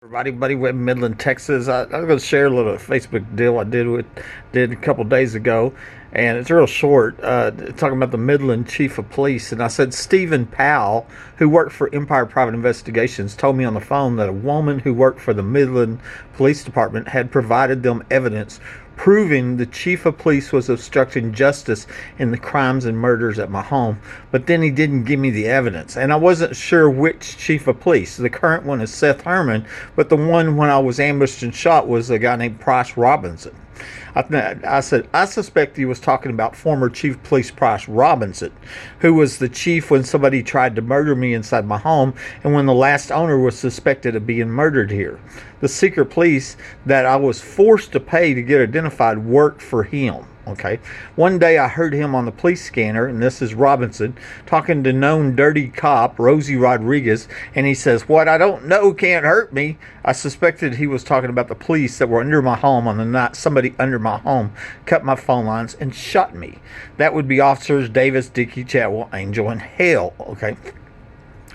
Everybody, buddy, with Midland, Texas. I'm going to share a little Facebook deal I did a couple days ago, and it's real short. Talking about the Midland Chief of Police, and I said Stephen Powell, who worked for Empire Private Investigations, told me on the phone that a woman who worked for the Midland Police Department had provided them evidence proving the chief of police was obstructing justice in the crimes and murders at my home, but then he didn't give me the evidence, and I wasn't sure which chief of police. The current one is Seth Herman, but the one when I was ambushed and shot was a guy named Price Robinson. I said, I suspect he was talking about former Chief of Police Price Robinson, who was the chief when somebody tried to murder me inside my home and when the last owner was suspected of being murdered here. The secret police that I was forced to pay to get identified worked for him. Okay. One day I heard him on the police scanner, and this is Robinson, talking to known dirty cop Rosie Rodriguez, and he says, "What I don't know can't hurt me." I suspected he was talking about the police that were under my home on the night somebody under my home cut my phone lines and shot me. That would be officers Davis, Dickie, Chatwell, Angel, and Hale. Okay.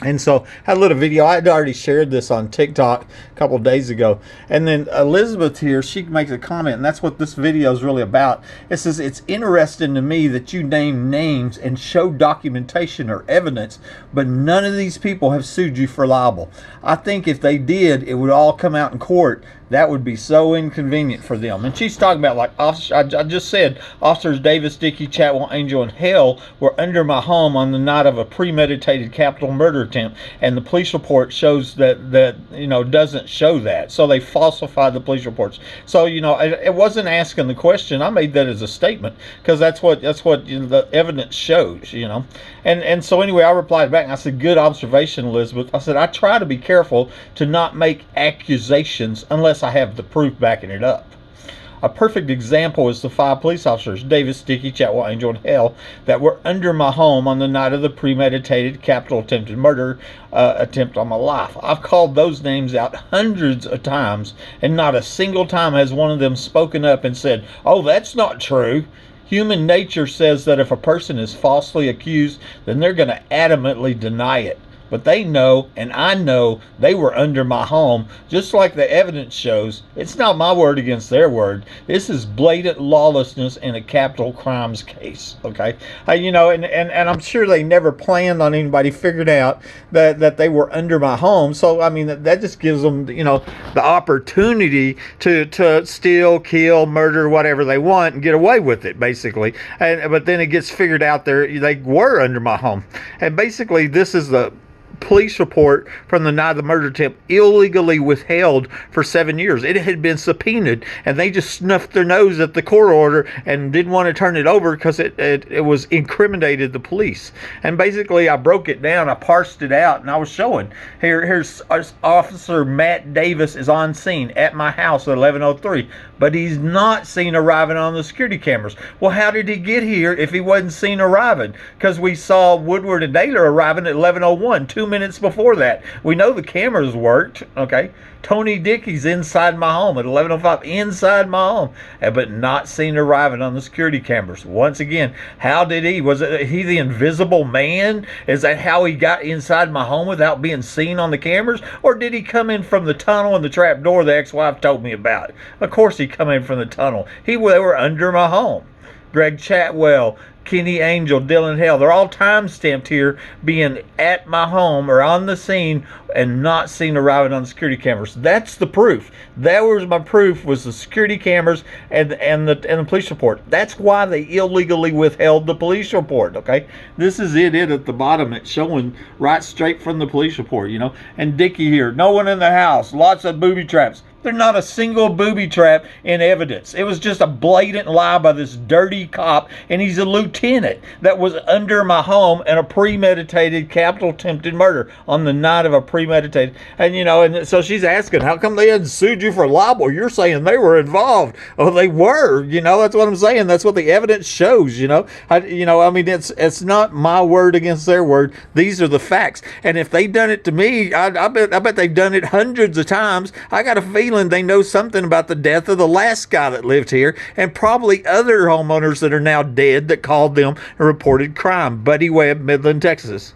And so I had a little video. I had already shared this on TikTok a couple of days ago. And then Elizabeth here, she makes a comment, and that's what this video is really about. It says, "It's interesting to me that you name names and show documentation or evidence, but none of these people have sued you for libel. I think if they did, it would all come out in court. That would be so inconvenient for them." And she's talking about, like, I just said, officers Davis, Dickie, Chatwell, Angel, and Hale were under my home on the night of a premeditated capital murder attempt, and the police report shows that doesn't show that. So they falsified the police reports. So it wasn't asking the question. I made that as a statement because that's what the evidence shows. And so anyway, I replied back and I said, "Good observation, Elizabeth." I said, "I try to be careful to not make accusations unless I have the proof backing it up. A perfect example is the 5 police officers, Davis, Dickie, Chatwell, Angel, and Hale, that were under my home on the night of the premeditated capital attempted murder attempt on my life. I've called those names out hundreds of times, and not a single time has one of them spoken up and said, 'Oh, that's not true.' Human nature says that if a person is falsely accused, then they're going to adamantly deny it. But they know, and I know, they were under my home, just like the evidence shows. It's not my word against their word. This is blatant lawlessness in a capital crimes case." Okay, and I'm sure they never planned on anybody figuring out that they were under my home. So I mean, that just gives them the opportunity to steal, kill, murder, whatever they want, and get away with it, basically. But then it gets figured out they were under my home, and basically this is the police report from the night of the murder attempt, illegally withheld for 7 years. It had been subpoenaed, and they just snuffed their nose at the court order and didn't want to turn it over because it was incriminated the police. And basically, I broke it down, I parsed it out, and I was showing. Here's Officer Matt Davis is on scene at my house at 11:03, but he's not seen arriving on the security cameras. Well, how did he get here if he wasn't seen arriving? Because we saw Woodward and Naylor arriving at 11:01, 2 minutes before that. We know the cameras worked. Okay, Tony Dickie's inside my home at 11:05, inside my home, but not seen arriving on the security cameras. Once again, how did was he the invisible man? Is that how he got inside my home without being seen on the cameras? Or did he come in from the tunnel and the trap door the ex-wife told me about? Of course he come in from the tunnel. They were under my home. Greg Chatwell, Kenny Angel, Dylan Hale, they're all time stamped here being at my home or on the scene and not seen arriving on the security cameras. That's the proof. That was my proof, was the security cameras and the police report. That's why they illegally withheld the police report. Okay, this is it at the bottom. It's showing right straight from the police report. And Dickie here, no one in the house, lots of booby traps. There's not a single booby trap in evidence. It was just a blatant lie by this dirty cop, and he's a lieutenant that was under my home in a premeditated capital attempted murder on the night of a premeditated. And so she's asking, how come they hadn't sued you for libel? You're saying they were involved. Oh, they were. That's what I'm saying. That's what the evidence shows. I mean, it's not my word against their word. These are the facts. And if they done it to me, I bet they've done it hundreds of times. I got a feeling they know something about the death of the last guy that lived here, and probably other homeowners that are now dead that called them and reported crime. Buddy Webb, Midland, Texas.